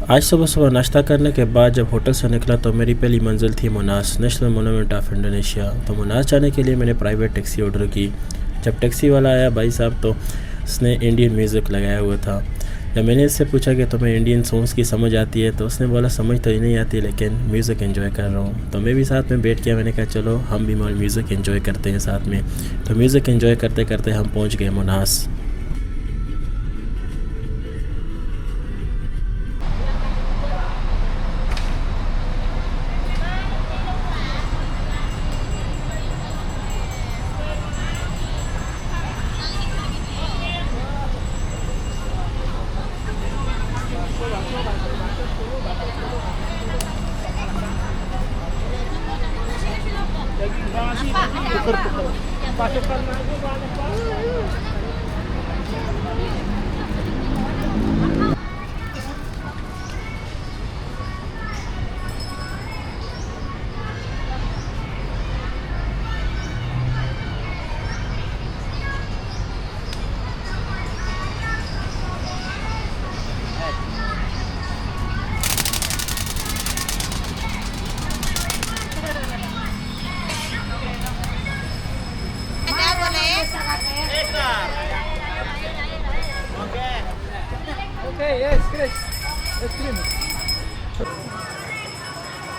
आज सुबह सुबह नाश्ता करने के बाद जब होटल से निकला तो मेरी पहली मंजिल थी मनास नेशनल मोनूमेंट ऑफ इंडोनेशिया। तो मनास जाने के लिए मैंने प्राइवेट टैक्सी ऑर्डर की। जब टैक्सी वाला आया भाई साहब तो उसने इंडियन म्यूज़िक लगाया हुआ था। जब मैंने इससे पूछा कि तुम्हें इंडियन सॉन्ग्स की समझ आती है तो उसने बोला समझ तो नहीं आती लेकिन म्यूज़िक एंजॉय कर रहा हूँ। तो मैं भी साथ में बैठ गया। मैंने कहा चलो हम भी म्यूज़िक एंजॉय करते हैं साथ में। तो म्यूज़िक एंजॉय करते करते हम पहुँच गए मनास।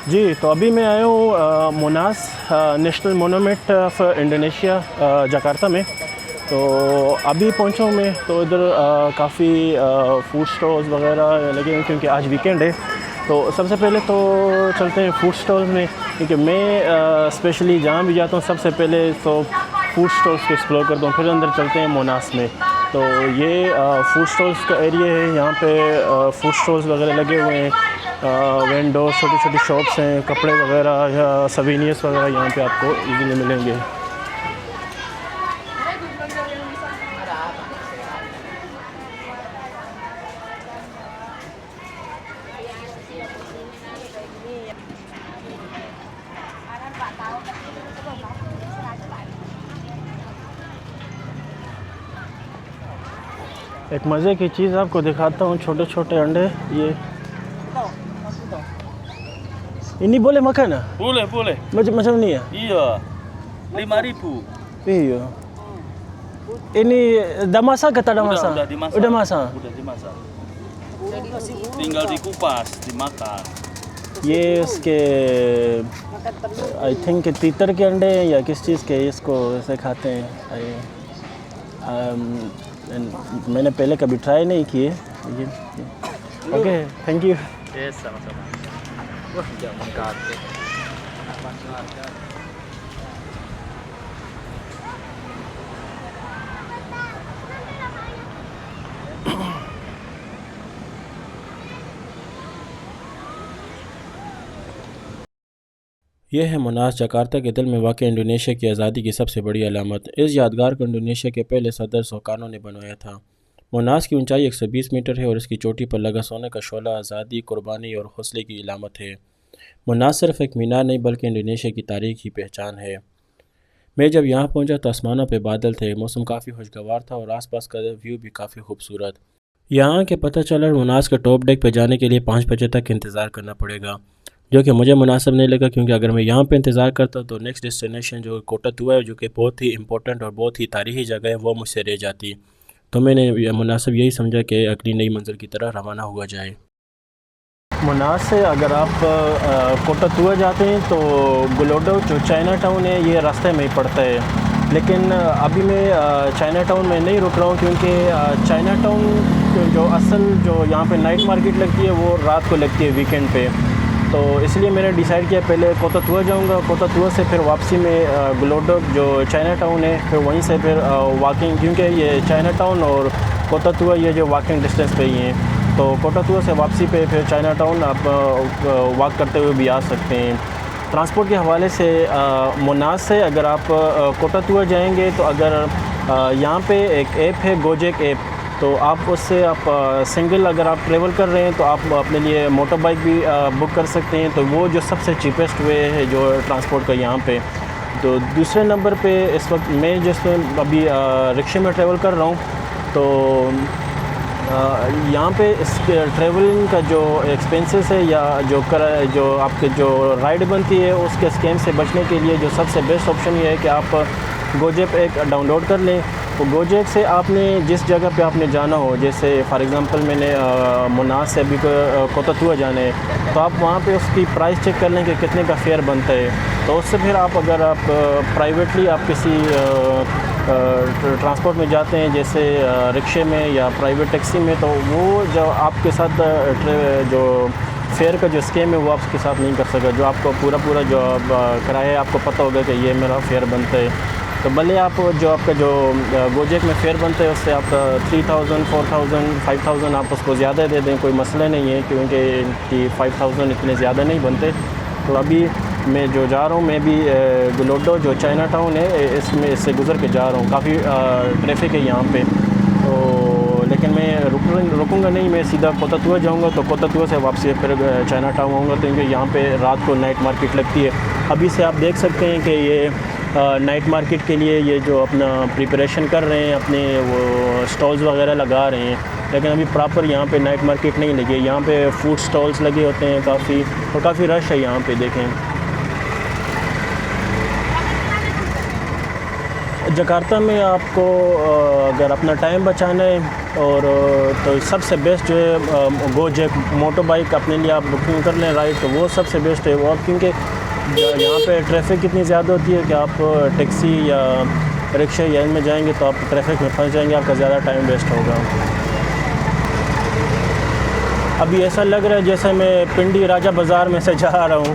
जी, तो अभी मैं आया हूँ Mona's national monument of Indonesia Jakarta में। तो अभी पहुँचा हूँ मैं। तो इधर काफ़ी फूड स्टॉल्स वगैरह लगे हैं क्योंकि आज वीकेंड है। तो सबसे पहले तो चलते हैं फूड स्टॉल्स में क्योंकि मैं स्पेशली जहाँ भी जाता हूँ सबसे पहले तो फूड स्टॉल्स को एक्सप्लोर करता हूँ, फिर अंदर चलते हैं मोनास में। तो ये फूड स्टॉल्स का एरिया है। यहाँ पे फूड स्टॉल्स वगैरह लगे हुए हैं। विंडो छोटी छोटी शॉप्स हैं, कपड़े वगैरह या सवीनियर्स वगैरह यहाँ पे आपको इजीली मिलेंगे। एक मज़े की चीज़ आपको दिखाता हूँ, छोटे छोटे अंडे। ये ini boleh makan ah? Boleh. Macam ni ya? Iya. 5.000. Iya. Ini dah masak ke tak dah masak? Udah dimasak. Udah masak. Udah dimasak. Tinggal dikupas, dimakan. ये उसके आई थिंक तीतर के अंडे हैं या किस चीज़ के इसको ऐसे खाते हैं। मैंने पहले कभी ट्राई नहीं किए। Okay, thank you. Yes, sama-sama. Wah, jangan kaget. यह है मनास जकार्ता के दिल में वाक़ इंडोनेशिया की आज़ादी की सबसे बड़ी अलामत। इस यादगार को इंडोनेशिया के पहले सदर सोकार्नो ने बनवाया था। मनास की ऊंचाई 120 मीटर है और इसकी चोटी पर लगा सोने का शोला आज़ादी, कुर्बानी और हौसले की इलामत है। मनास सिर्फ एक मीनार नहीं बल्कि इंडोनेशिया की तारीख की पहचान है। मैं जब यहाँ पहुँचा तो आसमानों पे बादल थे, मौसम काफ़ी खुशगवार था और आसपास का व्यू भी काफ़ी खूबसूरत। यहाँ के पता चला मनास के टॉप डेक पर जाने के लिए 5 बजे तक इंतज़ार करना पड़ेगा, जो कि मुझे मुनासिब नहीं लगा क्योंकि अगर मैं यहाँ पे इंतज़ार करता तो नेक्स्ट डेस्टिनेशन जो कोटातुआ है, जो कि बहुत ही इंपॉर्टेंट और बहुत ही तारीखी जगह है, वो मुझसे रह जाती। तो मैंने मुनासिब यही समझा कि अगली नई मंजिल की तरह रवाना हुआ जाए। मनास से अगर आप कोटातुआ जाते हैं तो गुलोडो जो चाइना टाउन है ये रास्ते में ही पड़ता है। लेकिन अभी मैं चाइना टाउन में नहीं रुक रहा हूँ क्योंकि चाइना टाउन जो असल जो यहाँ पे नाइट मार्केट लगती है वो रात को लगती है वीकेंड पे। तो इसलिए मैंने डिसाइड किया पहले कोटातुआ जाऊँगा, कोटातुआ से फिर वापसी में गुलोडो जो चाइना टाउन है फिर वहीं से फिर वॉकिंग, क्योंकि ये चाइना टाउन और कोटातुआ ये जो वॉकिंग डिस्टेंस पे ही हैं। तो कोटातुआ से वापसी पे फिर चाइना टाउन आप वॉक करते हुए भी आ सकते हैं। ट्रांसपोर्ट के हवाले से मनास से अगर आप कोटातुआ जाएंगे तो अगर यहाँ पे एक ऐप है गोजेक ऐप, तो आप उससे आप सिंगल अगर आप ट्रेवल कर रहे हैं तो आप अपने लिए मोटर बाइक भी बुक कर सकते हैं। तो वो जो सबसे चीपेस्ट वे है जो ट्रांसपोर्ट का यहाँ पे। तो दूसरे नंबर पे इस वक्त मैं जिसमें अभी रिक्शे में ट्रेवल कर रहा हूँ। तो यहाँ पे ट्रेवलिंग का जो एक्सपेंसेस है या जो आपके जो राइड बनती है उसके स्कैम से बचने के लिए जो सबसे बेस्ट ऑप्शन ये है कि आप गोजेप एक डाउनलोड कर लें। तो गोजेप से आपने जिस जगह पे आपने जाना हो, जैसे फॉर एग्ज़ाम्पल मैंने मनास से अभी कोतथुआ जाना है, तो आप वहाँ पे उसकी प्राइस चेक कर लें कि कितने का फेयर बनता है। तो उससे फिर आप अगर आप प्राइवेटली आप किसी ट्रांसपोर्ट में जाते हैं, जैसे रिक्शे में या प्राइवेट टैक्सी में, तो वो जो आपके साथ जो फेयर का जो स्कीम है वो आपके साथ नहीं कर सका। जो आपको पूरा जो किराया है आपको पता होगा कि ये मेरा फेयर बनता है। तो भले आप जो आपका जो गोजेक में फेयर बनता है उससे आप 3000, 4000, 5000 आप उसको ज़्यादा दे दें, कोई मसला नहीं है, क्योंकि 5000 इतने ज़्यादा नहीं बनते। तो अभी मैं जो जा रहा हूँ, मैं भी गुलोडो जो चाइना टाउन है इसमें इससे गुज़र के जा रहा हूँ। काफ़ी ट्रैफिक है यहाँ पे, तो लेकिन मैं रुकूंगा नहीं, मैं सीधा कोतथुआ जाऊँगा। तो कोतथुआ से वापसी फिर चाइना टाउन आऊँगा, तो क्योंकि यहाँ पे रात को नाइट मार्केट लगती है। अभी से आप देख सकते हैं कि ये नाइट मार्केट के लिए ये जो अपना प्रिपरेशन कर रहे हैं, अपने वो स्टॉल्स वगैरह लगा रहे हैं, लेकिन अभी प्रॉपर यहाँ पे नाइट मार्केट नहीं लगी है। यहाँ पे फूड स्टॉल्स लगे होते हैं काफ़ी, और काफ़ी रश है यहाँ पे। देखें, जकार्ता में आपको अगर अपना टाइम बचाना है और तो सबसे बेस्ट जो है गोजेक मोटर बाइक अपने लिए आप बुकिंग कर लें राइड, तो वो सबसे बेस्ट है वो। क्योंकि यहाँ पे ट्रैफिक इतनी ज़्यादा होती है कि आप टैक्सी या रिक्शे या इनमें जाएंगे तो आप ट्रैफिक में फंस जाएंगे, आपका ज़्यादा टाइम वेस्ट होगा। अभी ऐसा लग रहा है जैसे मैं पिंडी राजा बाज़ार में से जा रहा हूँ।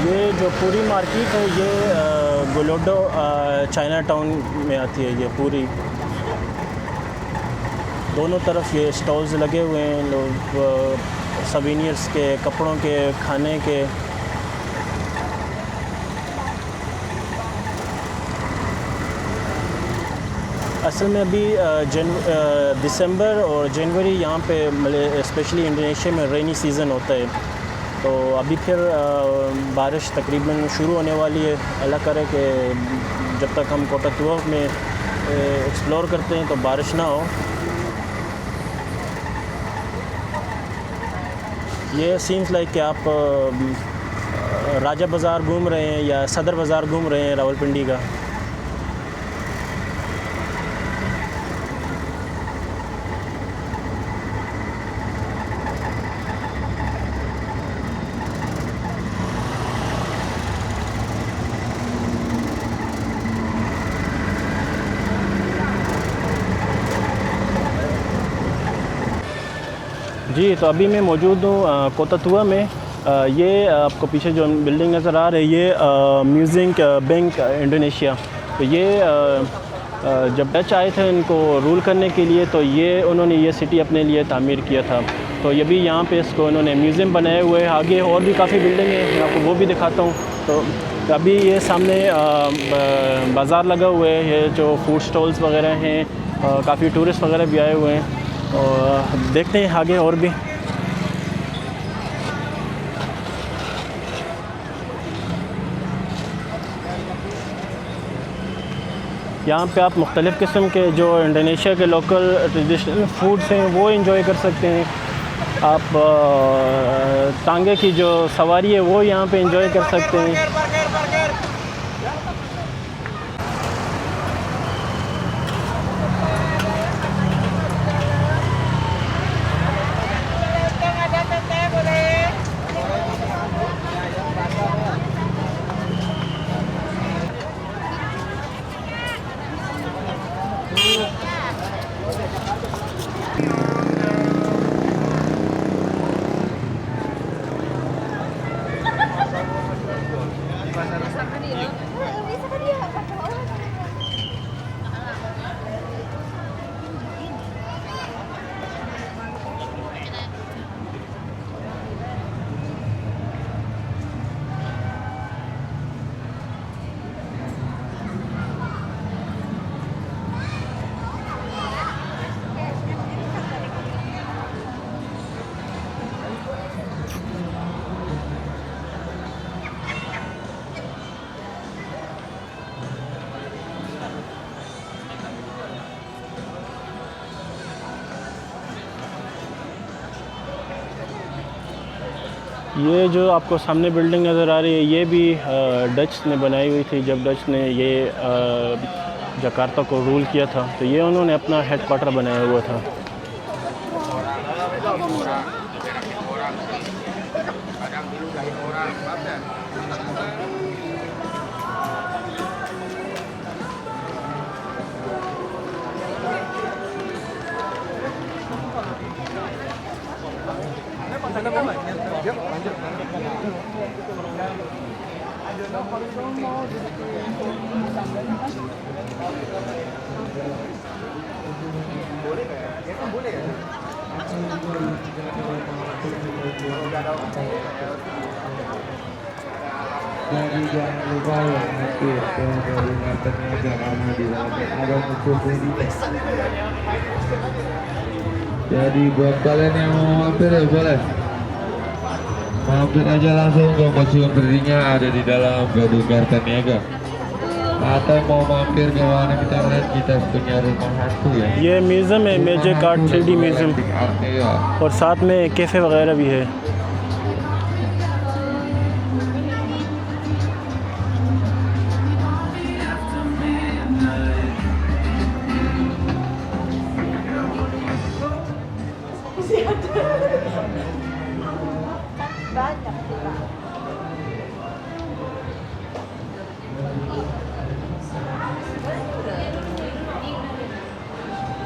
ये जो पूरी मार्केट है ये गुलोडो चाइना टाउन में आती है। ये पूरी दोनों तरफ ये स्टॉल्स लगे हुए हैं, लोग सवीनियर्स के, कपड़ों के, खाने के। असल में अभी दिसंबर और जनवरी यहाँ पे स्पेशली इंडोनेशिया में रेनी सीज़न होता है, तो अभी फिर बारिश तकरीबन शुरू होने वाली है। अल्लाह करे कि जब तक हम कोतथुआ में एक्सप्लोर करते हैं तो बारिश ना हो। ये सीन्स लाइक कि आप राजा बाज़ार घूम रहे हैं या सदर बाज़ार घूम रहे हैं रावलपिंडी का। जी, तो अभी मैं मौजूद हूँ कोतथुआ में। ये आपको पीछे जो बिल्डिंग नज़र आ रही है ये म्यूजिक बैंक इंडोनेशिया। तो ये जब डच आए थे इनको रूल करने के लिए, तो ये उन्होंने ये सिटी अपने लिए तामीर किया था। तो ये भी यहाँ पे इसको उन्होंने म्यूज़ियम बनाए हुए हैं। आगे और भी काफ़ी बिल्डिंग है, मैं आपको वो भी दिखाता हूँ। तो अभी ये सामने बाज़ार लगा हुआ है, ये जो फूड स्टॉल्स वगैरह हैं, काफ़ी टूरिस्ट वगैरह भी आए हुए हैं। और देखते हैं आगे और भी। यहाँ पे आप मुख्तलिफ़ किस्म के जो इंडोनेशिया के लोकल ट्रेडिशनल फूड्स हैं वो इंजॉय कर सकते हैं। आप टांगे की जो सवारी है वो यहाँ पे इंजॉय कर सकते हैं। ये जो आपको सामने बिल्डिंग नज़र आ रही है ये भी डच ने बनाई हुई थी। जब डच ने ये जकार्ता को रूल किया था तो ये उन्होंने अपना हेड क्वार्टर बनाया हुआ था। Jadi jangan lupa ya nanti peringatannya karena di dalam ada musuh ini. Jadi buat kalian yang mau mampir ya boleh mampir aja langsung ke museum berdirinya ada di dalam Gedung Kartaniaga. Atau mau mampir ke mana kita lihat kita punya rumah hantu ya. ये museum है magic art 3D museum और साथ में cafe वगैरह भी है।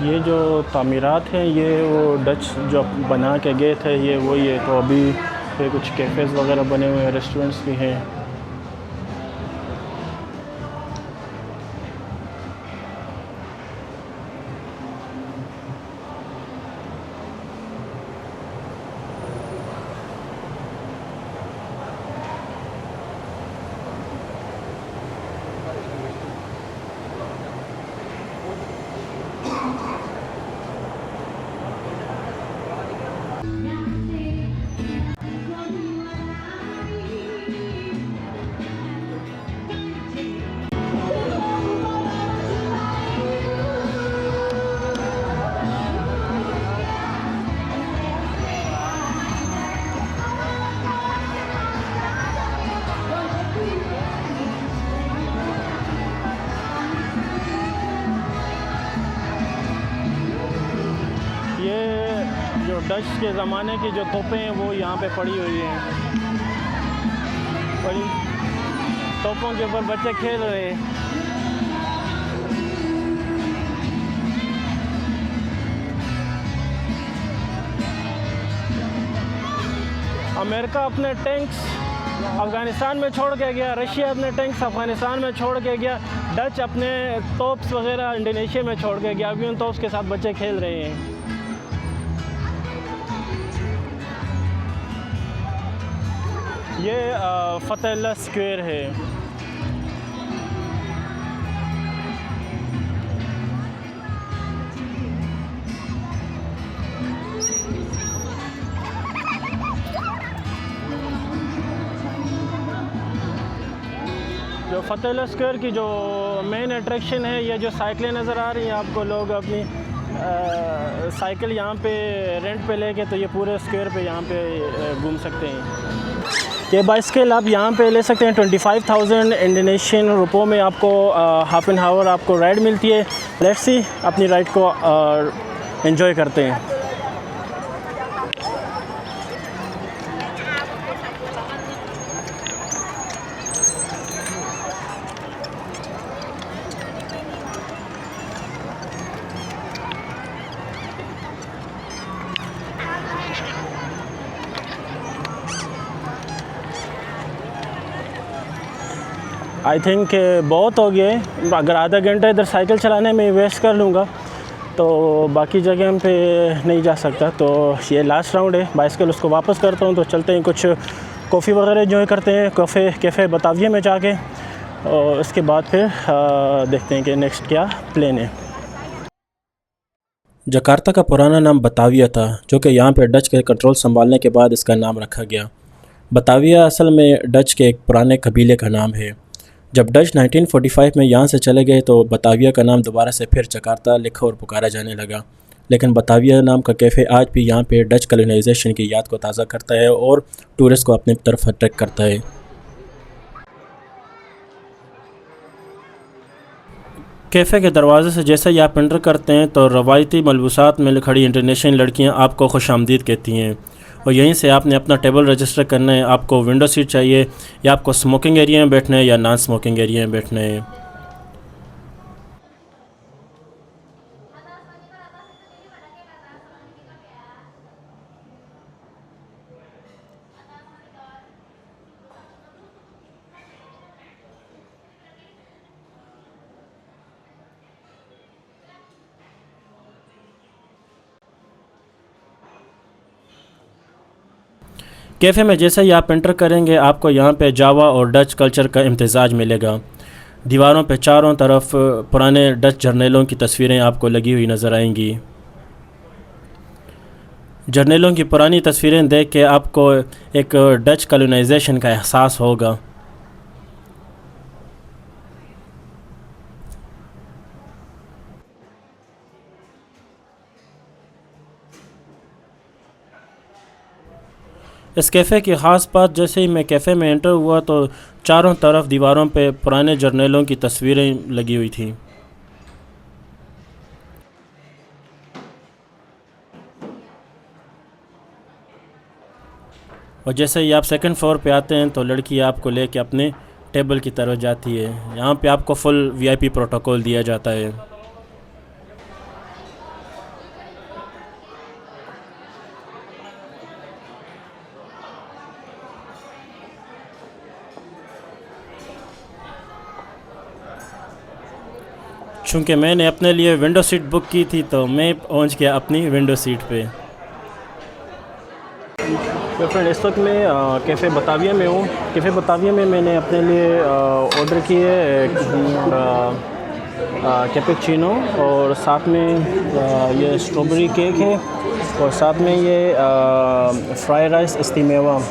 ये जो तामीरात हैं ये वो डच जो बना के गए थे ये वही है। तो अभी पे कुछ कैफ़ेज़ वगैरह बने हुए हैं, रेस्टोरेंट्स भी हैं। जो डच के ज़माने की जो तोपें हैं वो यहाँ पे पड़ी हुई हैं और इन तोपों के ऊपर बच्चे खेल रहे हैं। अमेरिका अपने टैंक्स अफ़गानिस्तान में छोड़ के गया, रशिया अपने टैंक्स अफ़गानिस्तान में छोड़ के गया, डच अपने तोप्स वगैरह इंडोनेशिया में छोड़ के गया। अभी उन तोप्स के साथ बच्चे खेल रहे हैं। ये फतेहल्ला स्क्वायर है। जो फतेहल्ला स्क्वायर की जो मेन अट्रैक्शन है ये जो साइकिलें नज़र आ रही हैं आपको, लोग अपनी साइकिल यहाँ पे रेंट पे लेके तो ये पूरे स्क्वायर पे यहाँ पे घूम सकते हैं। ये बाइसिकल आप यहाँ पे ले सकते हैं 25,000 इंडोनेशियन रुपयों में आपको हाफ एन आवर आपको राइड मिलती है। लेट्स सी अपनी राइड को एंजॉय करते हैं। आई थिंक बहुत हो गए, अगर आधा घंटा इधर साइकिल चलाने में वेस्ट कर लूँगा तो बाकी जगह पे नहीं जा सकता। तो ये लास्ट राउंड है, बाइसिकल उसको वापस करता हूँ। तो चलते हैं, कुछ कॉफ़ी वगैरह एंजॉय करते हैं कैफ़े बताविया में जाके, और उसके बाद फिर देखते हैं कि नेक्स्ट क्या प्लान है। जकार्ता का पुराना नाम बताविया था, जो कि यहाँ पर डच के कंट्रोल संभालने के बाद इसका नाम रखा गया। बताविया असल में डच के एक पुराने कबीले का नाम है। जब डच 1945 में यहाँ से चले गए तो बताविया का नाम दोबारा से फिर जकार्ता लिखा और पुकारा जाने लगा। लेकिन बताविया नाम का कैफ़े आज भी यहाँ पे डच कॉलोनाइजेशन की याद को ताज़ा करता है और टूरिस्ट को अपनी तरफ अट्रैक्ट करता है। कैफ़े के दरवाजे से जैसे ही आप एंटर करते हैं तो रवायती मलबूसात में खड़ी इंटरनेशनल लड़कियां आपको खुशामदीद कहती हैं और यहीं से आपने अपना टेबल रजिस्टर करना है। आपको विंडो सीट चाहिए या आपको स्मोकिंग एरिया में बैठना है या नॉन स्मोकिंग एरिया में बैठना है। कैफ़े में जैसे ही आप एंटर करेंगे आपको यहाँ पे जावा और डच कल्चर का इम्तिज़ाज मिलेगा। दीवारों पे चारों तरफ पुराने डच जर्नलों की तस्वीरें आपको लगी हुई नज़र आएंगी। जर्नलों की पुरानी तस्वीरें देख के आपको एक डच कॉलोनाइजेशन का एहसास होगा। इस कैफ़े की ख़ास बात, जैसे ही मैं कैफ़े में एंटर हुआ तो चारों तरफ दीवारों पे पुराने जर्नलों की तस्वीरें लगी हुई थी। और जैसे ही आप सेकंड फ्लोर पे आते हैं तो लड़की आपको लेके अपने टेबल की तरफ जाती है। यहाँ पे आपको फुल वीआईपी प्रोटोकॉल दिया जाता है। चूँकि मैंने अपने लिए विंडो सीट बुक की थी तो मैं पहुँच गया अपनी विंडो सीट पे। तो फ्रेंड, इस वक्त मैं कैफ़े बताविया में हूँ। कैफ़े बताविया में मैंने अपने लिए ऑर्डर किए कैपेचिनो और साथ में ये स्ट्रॉबेरी केक है और साथ में ये फ्राई राइस इस्तीमेवा।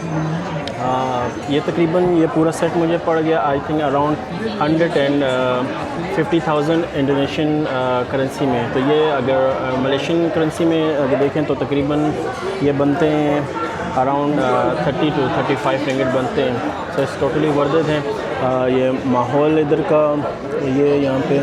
ये तकरीबन ये पूरा सेट मुझे पड़ गया I think around 150,000 Indonesian currency में। तो ये अगर मलेशियन करेंसी में अगर देखें तो तकरीबन ये बनते हैं अराउंड 30 to 35 रिंगिट बनते हैं। सो इस टोटली वर्थ इट है। ये माहौल इधर का, ये यहाँ पे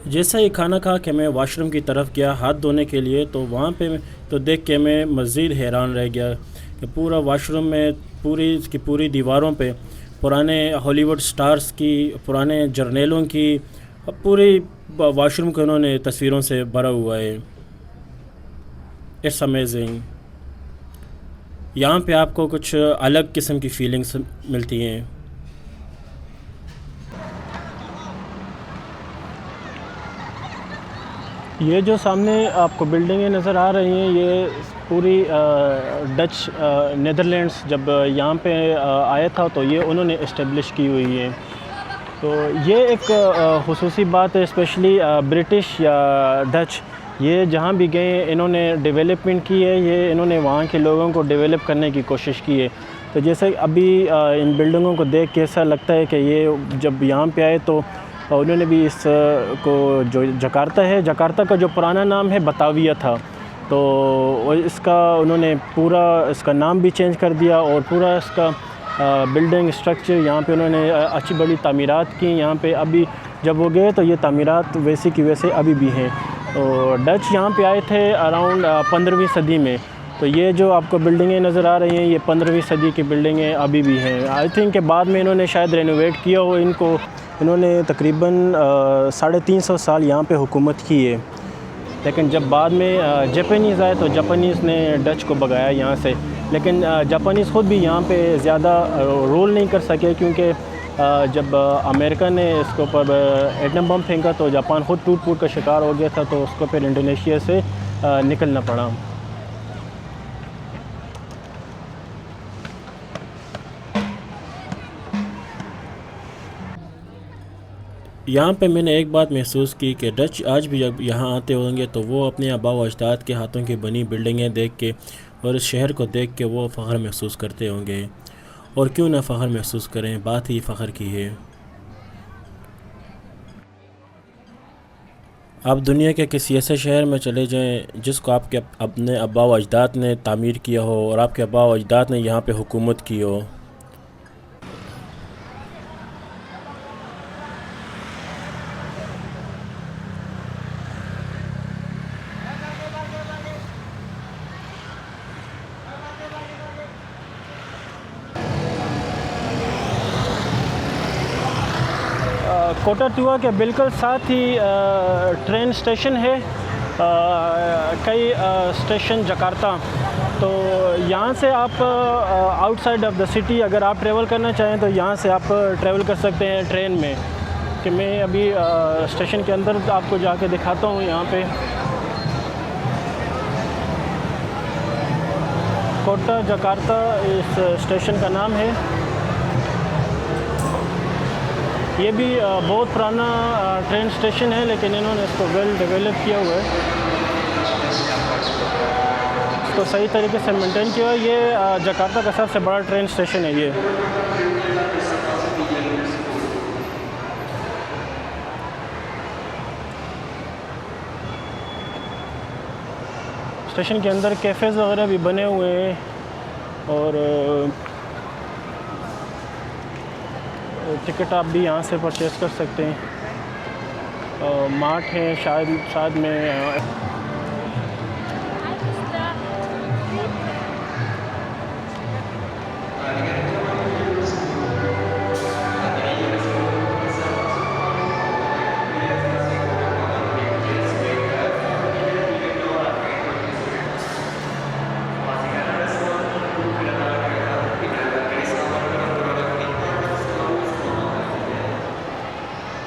जैसा ही खाना खा के मैं वाशरूम की तरफ गया हाथ धोने के लिए, तो वहाँ पे तो देख के मैं मज़ीद हैरान रह गया कि पूरा वाशरूम में पूरी दीवारों पे पुराने हॉलीवुड स्टार्स की, पुराने जर्नलों की, पूरी वाशरूम को उन्होंने तस्वीरों से भरा हुआ है। It's amazing. यहाँ पे आपको कुछ अलग किस्म की फीलिंग्स मिलती हैं। ये जो सामने आपको बिल्डिंगें नज़र आ रही हैं, ये पूरी डच नीदरलैंड्स जब यहाँ पे आया था तो ये उन्होंने इस्टेब्लिश की हुई है। तो ये एक खुसूसी बात है, स्पेशली ब्रिटिश या डच, ये जहाँ भी गए इन्होंने डेवलपमेंट की है, ये इन्होंने वहाँ के लोगों को डेवलप करने की कोशिश की है। तो जैसे अभी इन बिल्डिंगों को देख के ऐसा लगता है कि ये जब यहाँ पे आए तो उन्होंने भी इस को, जो जकार्ता है, जकार्ता का जो पुराना नाम है बताविया था, तो इसका उन्होंने पूरा इसका नाम भी चेंज कर दिया और पूरा इसका बिल्डिंग स्ट्रक्चर यहाँ पे उन्होंने अच्छी बड़ी तामीरात की। यहाँ पे अभी जब वो गए तो ये तामीरात वैसे की वैसे अभी भी हैं। तो डच यहाँ पे आए थे अराउंड 15वीं सदी में। तो ये जो आपको बिल्डिंगें नज़र आ रही हैं, ये 15वीं सदी की बिल्डिंगें अभी भी हैं। आई थिंक के बाद में इन्होंने शायद रेनोवेट किया हो इनको। इन्होंने तकरीबन 350 साल यहाँ पे हुकूमत की है, लेकिन जब बाद में जापानीज़ आए तो जापानीज़ ने डच को भगाया यहाँ से। लेकिन जापानीज़ ख़ुद भी यहाँ पे ज़्यादा रोल नहीं कर सके, क्योंकि जब अमेरिका ने इसके ऊपर एटम बम फेंका तो जापान ख़ुद टूट फूट का शिकार हो गया था, तो उसको फिर इंडोनेशिया से निकलना पड़ा। यहाँ पे मैंने एक बात महसूस की कि डच आज भी जब यहाँ आते होंगे तो वो अपने आबा व अजदाद के हाथों की बनी बिल्डिंगें देख के और इस शहर को देख के वो फ़ख्र महसूस करते होंगे। और क्यों ना फ़ख्र महसूस करें, बात ही फ़ख्र की है। आप दुनिया के किसी ऐसे शहर में चले जाएं जिसको आपके अपने आबा व अजदाद ने तामीर किया हो और आपके आबा व अजदाद ने यहाँ पे हुकूमत की हो। कोटाटुआ के बिल्कुल साथ ही ट्रेन स्टेशन है, कई स्टेशन जकार्ता। तो यहाँ से आप आउटसाइड ऑफ द सिटी अगर आप ट्रैवल करना चाहें तो यहाँ से आप ट्रैवल कर सकते हैं ट्रेन में। कि मैं अभी स्टेशन के अंदर आपको जाके दिखाता हूँ। यहाँ पे कोटा जकार्ता इस स्टेशन का नाम है। ये भी बहुत पुराना ट्रेन स्टेशन है, लेकिन इन्होंने इसको वेल डेवलप किया हुआ है, इसको सही तरीके से मेंटेन किया हुआ है। ये जकार्ता का सबसे बड़ा ट्रेन स्टेशन है ये। स्टेशन के अंदर कैफ़ेज़ वगैरह भी बने हुए हैं और टिकट आप भी यहाँ से परचेज़ कर सकते हैं। मार्ट है शायद में।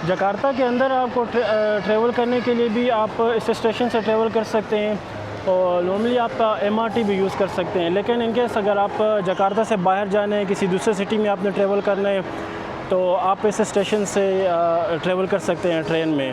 जकार्ता के अंदर आपको ट्रैवल करने के लिए भी आप इस स्टेशन से ट्रैवल कर सकते हैं और नॉर्मली आपका MRT भी यूज़ कर सकते हैं। लेकिन इनकेस अगर आप जकार्ता से बाहर जाना है, किसी दूसरे सिटी में आपने ट्रैवल करना है, तो आप इस स्टेशन से ट्रैवल कर सकते हैं ट्रेन में।